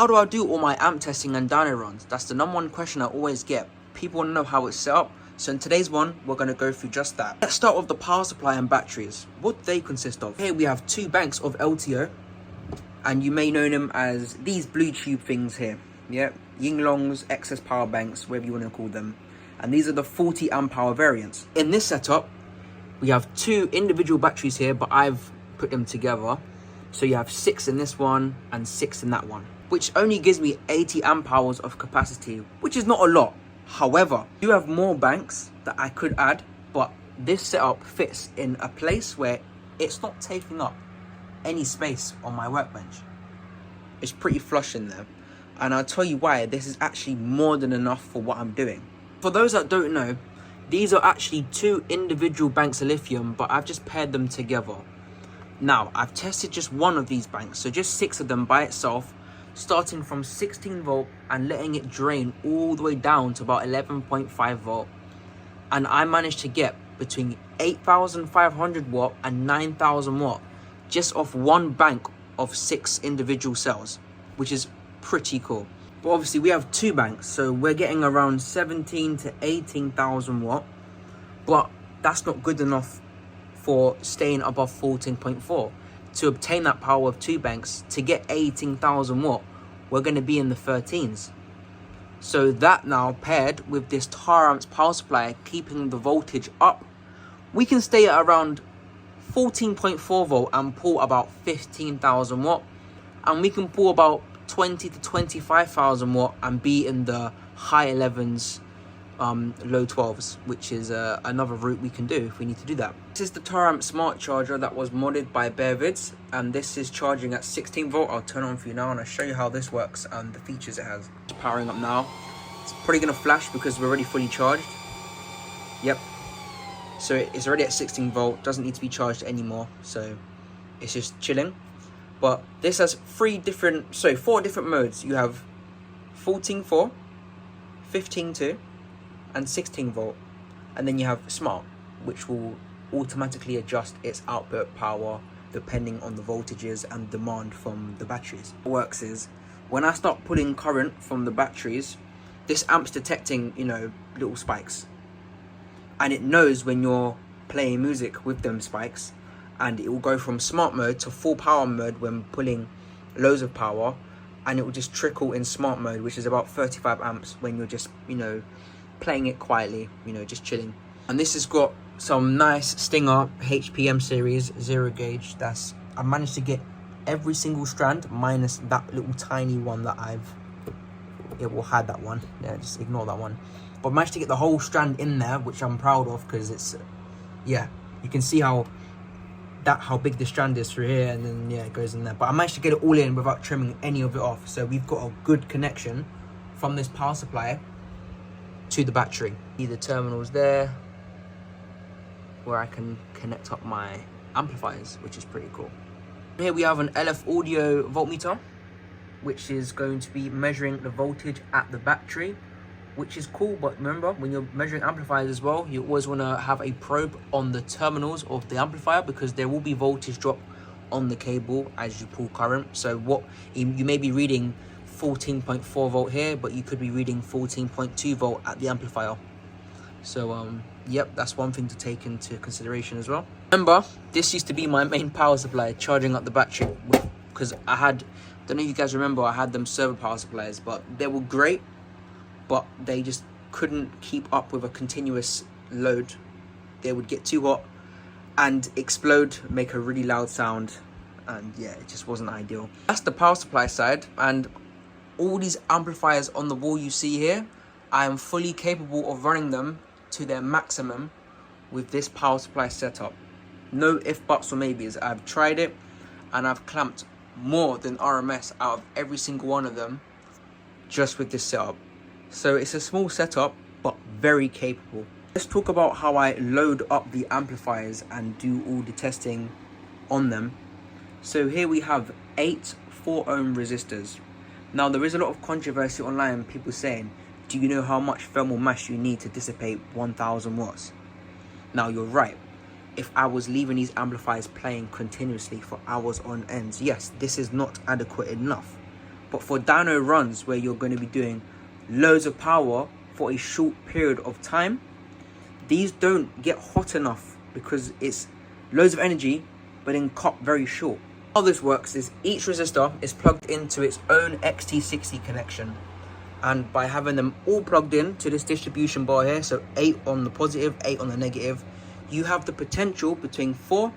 How do I do all my amp testing and dyno runs? That's the number one question I always get. People want to know how it's set up. So in today's one, we're going to go through just that. Let's start with the power supply and batteries. What do they consist of? Here we have 2 banks of LTO. And you may know them as these blue tube things here. Yeah, Yinglong's excess power banks, whatever you want to call them. And these are the 40 amp hour variants. In this setup, we have 2 individual batteries here, but I've put them together. So you have 6 in this one and 6 in that one, which only gives me 80 amp hours of capacity, which is not a lot. However, you have more banks that I could add, but this setup fits in a place where it's not taking up any space on my workbench. It's pretty flush in there, and I'll tell you why. This is actually more than enough for what I'm doing. For those that don't know, these are actually 2 individual banks of lithium, but I've just paired them together. Now, I've tested just one of these banks, so just 6 of them by itself, starting from 16 volt and letting it drain all the way down to about 11.5 volt. And I managed to get between 8,500 watt and 9,000 watt just off one bank of 6 individual cells, which is pretty cool. But obviously we have 2 banks, so we're getting around 17 to 18,000 watt, but that's not good enough for staying above 14.4. To obtain that power of 2 banks, to get 18,000 watt, we're going to be in the 13s. So that now paired with this Taramps power supply keeping the voltage up, we can stay at around 14.4 volt and pull about 15,000 watt, and we can pull about 20 to 25,000 watt and be in the high 11s, low 12s, which is another route we can do if we need to do that. This is the Taramp smart charger that was modded by Bearvids, and this is charging at 16 volt. I'll turn it on for you now and I'll show you how this works and the features it has. It's powering up now. It's probably gonna flash because we're already fully charged. Yep. So it's already at 16 volt, doesn't need to be charged anymore, so it's just chilling. But this has 4 different modes. You have 14.4, 15.2, and 16 volt, and then you have smart, which will automatically adjust its output power depending on the voltages and demand from the batteries. What works is when I start pulling current from the batteries, this amp's detecting, you know, little spikes, and it knows when you're playing music with them spikes, and it will go from smart mode to full power mode when pulling loads of power, and it will just trickle in smart mode, which is about 35 amps when you're just, you know, playing it quietly, you know, just chilling. And this has got some nice Stinger HPM series 0 gauge. I managed to get every single strand minus that little tiny one that it will hide that one. Yeah, just ignore that one. But I managed to get the whole strand in there, which I'm proud of, because it's, yeah, you can see how big the strand is through here, and then yeah, it goes in there. But I managed to get it all in without trimming any of it off, so we've got a good connection from this power supply to the battery. See the terminals there where I can connect up my amplifiers, which is pretty cool. Here we have an LF audio voltmeter, which is going to be measuring the voltage at the battery, which is cool. But remember, when you're measuring amplifiers as well, you always want to have a probe on the terminals of the amplifier, because there will be voltage drop on the cable as you pull current. So what you may be reading 14.4 volt here, but you could be reading 14.2 volt at the amplifier. So yep, that's one thing to take into consideration as well. Remember, this used to be my main power supply, charging up the battery, because I don't know if you guys remember, I had them servo power supplies, but they were great, but they just couldn't keep up with a continuous load. They would get too hot and explode, make a really loud sound, and yeah, it just wasn't ideal. That's the power supply side, and all these amplifiers on the wall you see here, I am fully capable of running them to their maximum with this power supply setup. No if, buts or maybes. I've tried it and I've clamped more than RMS out of every single one of them just with this setup. So it's a small setup but very capable. Let's talk about how I load up the amplifiers and do all the testing on them. So here we have 8 4-ohm resistors. Now there is a lot of controversy online, people saying, do you know how much thermal mass you need to dissipate 1000 watts? Now you're right. If I was leaving these amplifiers playing continuously for hours on end, yes, this is not adequate enough. But for dyno runs where you're going to be doing loads of power for a short period of time, these don't get hot enough because it's loads of energy but then cut very short. How this works is each resistor is plugged into its own XT60 connection, and by having them all plugged in to this distribution bar here, so 8 on the positive, 8 on the negative, you have the potential between 4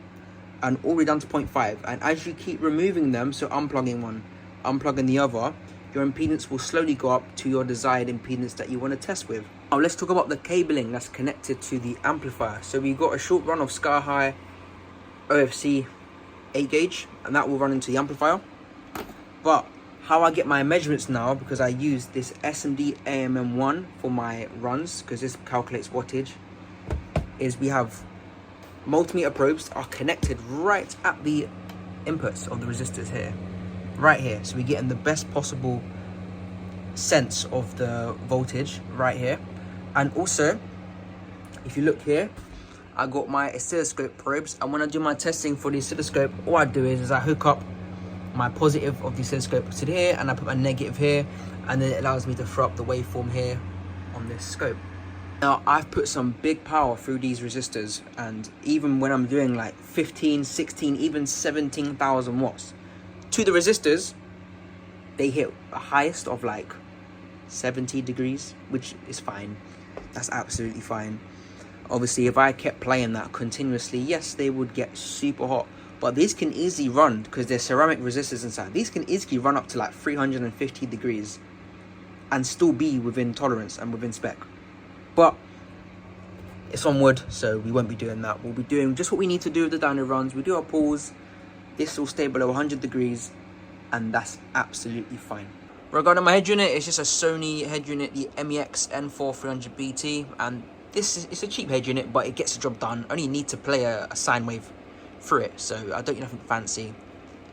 and all the way down to 0.5. And as you keep removing them, so unplugging one, unplugging the other, your impedance will slowly go up to your desired impedance that you want to test with. Now let's talk about the cabling that's connected to the amplifier. So we've got a short run of Sky High OFC 8 gauge, and that will run into the amplifier. But how I get my measurements now, because I use this SMD AMM1 for my runs, because this calculates wattage, is we have multimeter probes are connected right at the inputs of the resistors here, right here. So we're getting the best possible sense of the voltage right here. And also, if you look here, I got my oscilloscope probes, and when I do my testing for the oscilloscope, all I do is I hook up my positive of the oscilloscope to here, and I put my negative here, and then it allows me to throw up the waveform here on this scope. Now I've put some big power through these resistors, and even when I'm doing like 15, 16, even 17,000 watts to the resistors, they hit a highest of like 70 degrees, which is fine. That's absolutely fine. Obviously, if I kept playing that continuously, yes, they would get super hot. But these can easily run, because they're ceramic resistors inside, these can easily run up to like 350 degrees and still be within tolerance and within spec. But it's on wood, so we won't be doing that. We'll be doing just what we need to do with the dyno runs. We do our pulls, this will stay below 100 degrees, and that's absolutely fine. Regarding my head unit, it's just a Sony head unit, the MEX N4 300BT, and it's a cheap head unit, but it gets the job done. Only need to play a sine wave through it, so I don't need nothing fancy.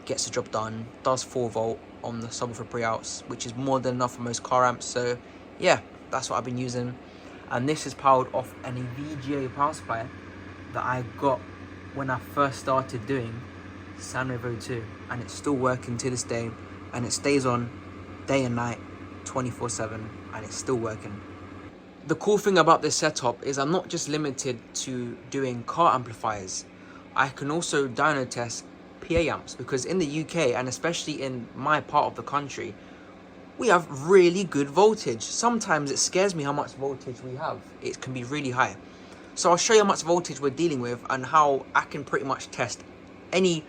Gets the job done. Does 4 volt on the subwoofer pre-outs, which is more than enough for most car amps. So yeah, that's what I've been using. And this is powered off an VGA power supply that I got when I first started doing SINEWAVE02, and it's still working to this day, and it stays on day and night 24/7, and it's still working. The cool thing about this setup is I'm not just limited to doing car amplifiers. I can also dyno test PA amps, because in the UK, and especially in my part of the country, we have really good voltage. Sometimes it scares me how much voltage we have. It can be really high. So I'll show you how much voltage we're dealing with and how I can pretty much test any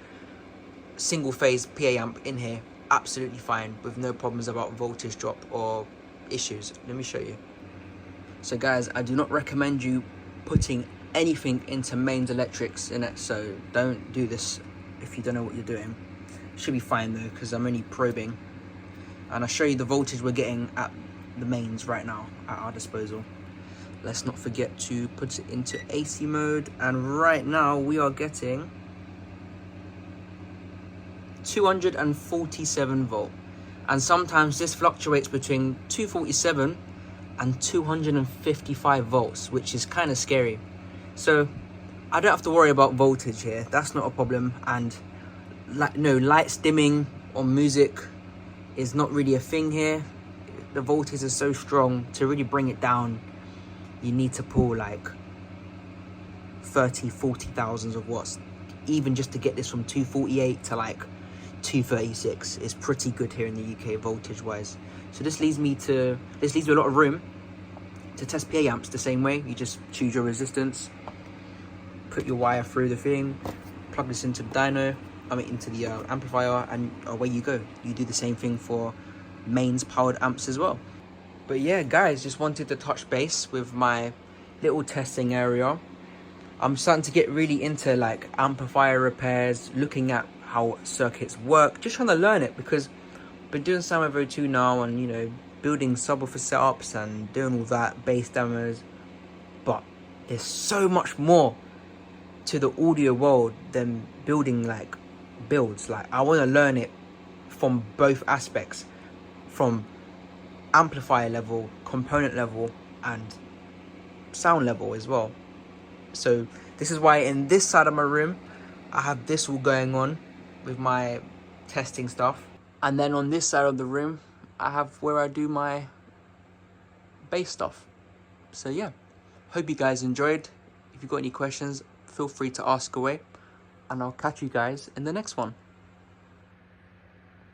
single phase PA amp in here absolutely fine, with no problems about voltage drop or issues. Let me show you. So guys, I do not recommend you putting anything into mains electrics in it, so don't do this if you don't know what you're doing. Should be fine though, because I'm only probing, and I'll show you the voltage we're getting at the mains right now at our disposal. Let's not forget to put it into AC mode, and right now we are getting 247 volt, and sometimes this fluctuates between 247 and 255 volts, which is kind of scary. So I don't have to worry about voltage here, that's not a problem. And lights dimming on music is not really a thing here. The voltage is so strong, to really bring it down you need to pull like 30,000-40,000 of watts, even just to get this from 248 to like 236 is pretty good here in the UK voltage wise. So this leaves you a lot of room to test PA amps the same way. You just choose your resistance, put your wire through the thing, plug this into the dyno, into the amplifier, and away you go. You do the same thing for mains powered amps as well. But yeah guys, just wanted to touch base with my little testing area. I'm starting to get really into like amplifier repairs, looking at how circuits work, just trying to learn it, because I've been doing SINEWAVE02 now, and you know, building subwoofer setups and doing all that, bass demos. But there's so much more to the audio world than building like builds. Like I want to learn it from both aspects, from amplifier level, component level, and sound level as well. So this is why in this side of my room I have this all going on with my testing stuff. And then on this side of the room, I have where I do my bass stuff. So yeah, hope you guys enjoyed. If you've got any questions, feel free to ask away. And I'll catch you guys in the next one.